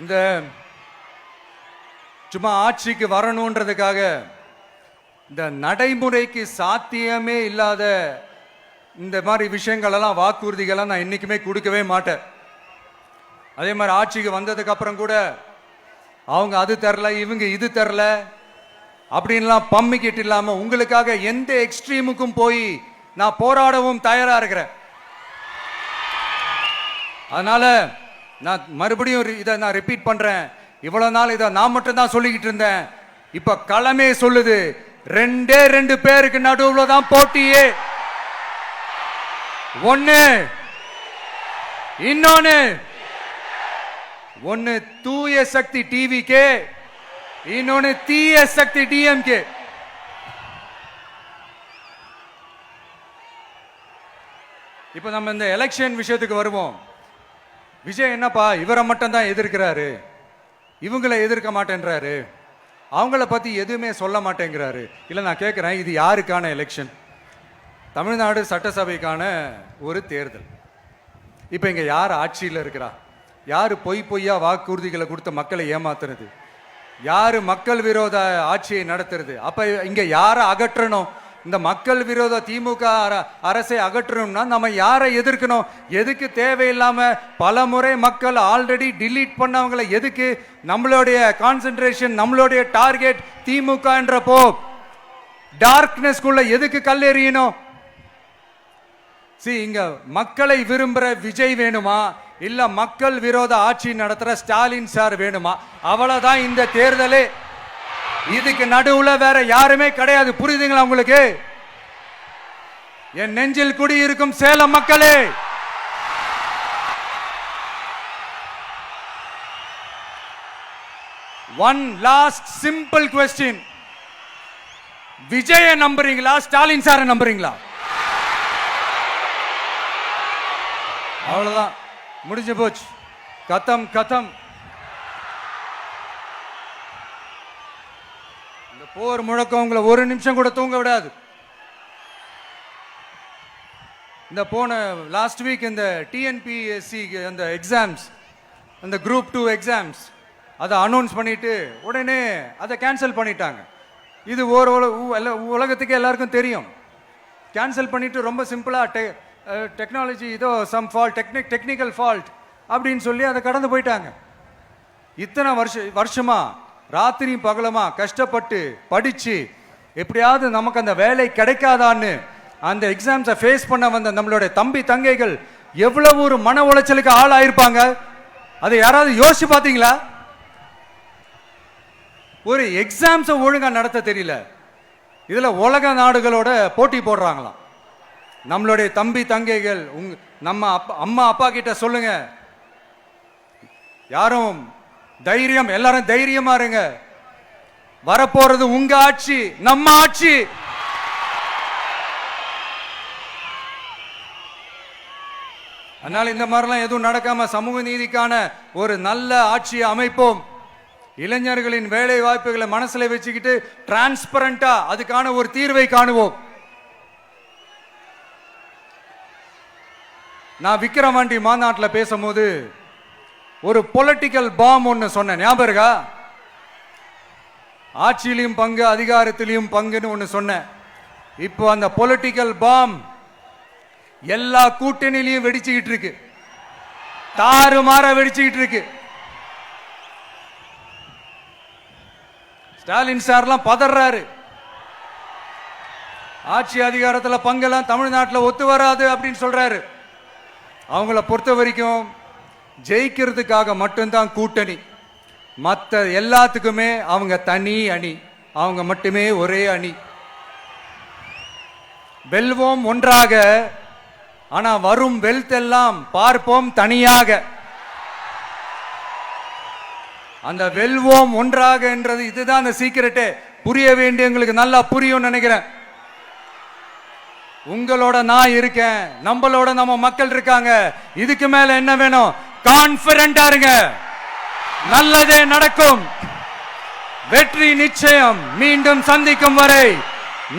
இந்த சும்மா ஆட்சிக்கு வரணுன்றதுக்காக இந்த நடைமுறைக்கு சாத்தியமே இல்லாத இந்த மாதிரி விஷயங்கள் எல்லாம் வாக்குறுதிகள்லாம் நான் என்னைக்குமே கொடுக்கவே மாட்டேன். அதே மாதிரி ஆட்சிக்கு வந்ததுக்கு அப்புறம் கூட அவங்க அது தரல இவங்க இது தரல அப்படின்லாம் பம்மிக்கிட்டு இல்லாம உங்களுக்காக எந்த எக்ஸ்ட்ரீமுக்கும் போய் நான் போராடவும் தயாரா இருக்கிறேன். அதனால நான் மறுபடியும் இதை நான் ரிப்பீட் பண்றேன். இவ்வளவு நாள் இதை நான் மட்டும் தான் சொல்லிக்கிட்டு இருந்தேன். இப்ப களமே சொல்லுது, ரெண்டே ரெண்டு பேருக்கு நடுவுல தான் போட்டியே. ஒன்னு இன்னொன்னு ஒன்னு தூய சக்தி டிவிகே, இன்னொன்னு தீய சக்தி டிஎம்கே. இப்ப நம்ம இந்த எலெக்ஷன் விஷயத்துக்கு வருவோம். விஜய் என்னப்பா இவரை மட்டும் தான் எதிர்க்கிறாரு, இவங்களை எதிர்க்க மாட்டேன்றாரு, அவங்கள பத்தி எதுவுமே சொல்ல மாட்டேங்கிறாரு. இல்ல நான் கேட்கிறேன், இது யாருக்கான எலெக்ஷன்? தமிழ்நாடு சட்டசபைக்கான ஒரு தேர்தல். இப்ப இங்க யார் ஆட்சியில் இருக்கிறா? யாரு பொய்யா வாக்குறுதிகளை கொடுத்த மக்களை ஏமாத்துறது? யாரு மக்கள் விரோத ஆட்சியை நடத்துறது? அப்ப இங்க யாரை அகற்றணும்? இந்த மக்கள் விரோத திமுக அரசை அகற்றணும்னா நம்ம யாரை எதிர்க்கணும்? எதுக்கு தேவையில்லாம பல முறை மக்கள் ஆல்ரெடி டிலீட் பண்ணவங்களை எதுக்கு நம்மளுடைய கான்சென்ட்ரேஷன், நம்மளுடைய டார்கெட் திமுக என்றப்போ டார்க்னஸ்குள்ள எதுக்கு கல்லெறியணும்? இங்க மக்களை விரும்புற விஜய் வேணுமா, இல்ல மக்கள் விரோத ஆட்சி நடத்துற ஸ்டாலின் சார் வேணுமா? அவ்வளவுதான் இந்த தேர்தலே. இதுக்கு நடுவுல வேற யாருமே கிடையாது. புரியுதுங்களா உங்களுக்கு? என் நெஞ்சில் குடியிருக்கும் சேலம் மக்களே, one last simple question, Vijaya நம்புறீங்களா ஸ்டாலின் சார நம்புறீங்களா? அவ்வளவுதான், முடிஞ்சு போச்சு. கதம் கதம். இந்த போர் முழக்கம் உங்களை ஒரு நிமிஷம் கூட தூங்க விடாது. இந்த போன லாஸ்ட் வீக் இந்த டிஎன்பிஎஸ்சி அந்த எக்ஸாம்ஸ், அந்த குரூப் 2 எக்ஸாம்ஸ் அதை அனௌன்ஸ் பண்ணிட்டு உடனே அதை கேன்சல் பண்ணிட்டாங்க. இது உலகத்துக்கு எல்லாருக்கும் தெரியும். கேன்சல் பண்ணிட்டு ரொம்ப சிம்பிளா டெக்னாலஜி இதோ சம் ஃபால்ட், டெக்னிக்கல் ஃபால்ட் அப்படின்னு சொல்லி அதை கடந்து போயிட்டாங்க. இத்தனை வருஷமா ராத்திரியும் பகலமா கஷ்டப்பட்டு படிச்சு எப்படியாவது நமக்கு அந்த வேலை கிடைக்காதான்னு அந்த எக்ஸாம்ஸை ஃபேஸ் பண்ண வந்த நம்மளுடைய தம்பி தங்கைகள் எவ்வளவு ஒரு மன உளைச்சலுக்கு ஆள் ஆயிருப்பாங்க. அதை யாராவது யோசிச்சு பார்த்தீங்களா? ஒரு எக்ஸாம்ஸை ஒழுங்கா நடத்த தெரியல, இதுல உலக நாடுகளோட போட்டி போடுறாங்களாம். நம்மளுடைய தம்பி தங்கைகள் நம்ம அம்மா அப்பா கிட்ட சொல்லுங்க, யாரும் தைரியம், எல்லாரும் தைரியமா இருங்க. வரப்போறது உங்க ஆட்சி, நம்ம ஆட்சி. அதனால இந்த மாதிரிலாம் எதுவும் நடக்காம சமூக நீதிக்கான ஒரு நல்ல ஆட்சியை அமைப்போம். இளைஞர்களின் வேலை வாய்ப்புகளை மனசுல வச்சுக்கிட்டு டிரான்ஸ்பரண்டா அதுக்கான ஒரு தீர்வை காணுவோம். நான் விக்கிரவாண்டி மாநாட்டில் பேசும்போது ஒரு பொலிட்டிக்கல் பாம் ஒன்று சொன்னேன், ஞாபகம் இருக்கா? ஆட்சியிலையும் பங்கு அதிகாரத்திலையும் பங்குன்னு ஒன்று சொன்னேன். இப்போ அந்த பொலிட்டிக்கல் பாம் எல்லா கூட்டணியிலையும் வெடிச்சுக்கிட்டு இருக்கு, தாறுமாற வெடிச்சுக்கிட்டு இருக்கு. ஸ்டாலின் சார்லாம் பதறாரு, ஆட்சி அதிகாரத்தில் பங்கெல்லாம் தமிழ்நாட்டில் ஒத்து வராது அப்படின்னு சொல்றாரு. அவங்கள பொறுத்த வரைக்கும் ஜெயிக்கிறதுக்காக மட்டும்தான் கூட்டணி, மற்ற எல்லாத்துக்குமே அவங்க தனி அணி, அவங்க மட்டுமே ஒரே அணி. வெல்வோம் ஒன்றாக, ஆனா வரும் வெல்த் எல்லாம் பார்ப்போம் தனியாக. அந்த வெல்வோம் ஒன்றாக என்றது இதுதான் அந்த சீக்கிரட்டே. புரிய வேண்டியவங்களுக்கு நல்லா புரியும் நினைக்கிறேன். உங்களோட நான் இருக்கேன், நம்மளோட நம்ம மக்கள் இருக்காங்க. இதுக்கு மேல என்ன வேணும்? கான்பிடென்ட்டா இருங்க, நல்லதே நடக்கும், வெற்றி நிச்சயம். மீண்டும் சந்திக்கும் வரை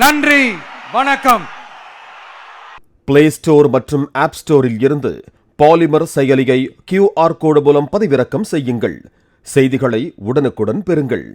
நன்றி, வணக்கம். பிளே ஸ்டோர் மற்றும் ஆப் ஸ்டோரில் இருந்து பாலிமர் செயலியை QR கோடு மூலம் பதிவிறக்கம் செய்யுங்கள். செய்திகளை உடனுக்குடன் பெறுங்கள்.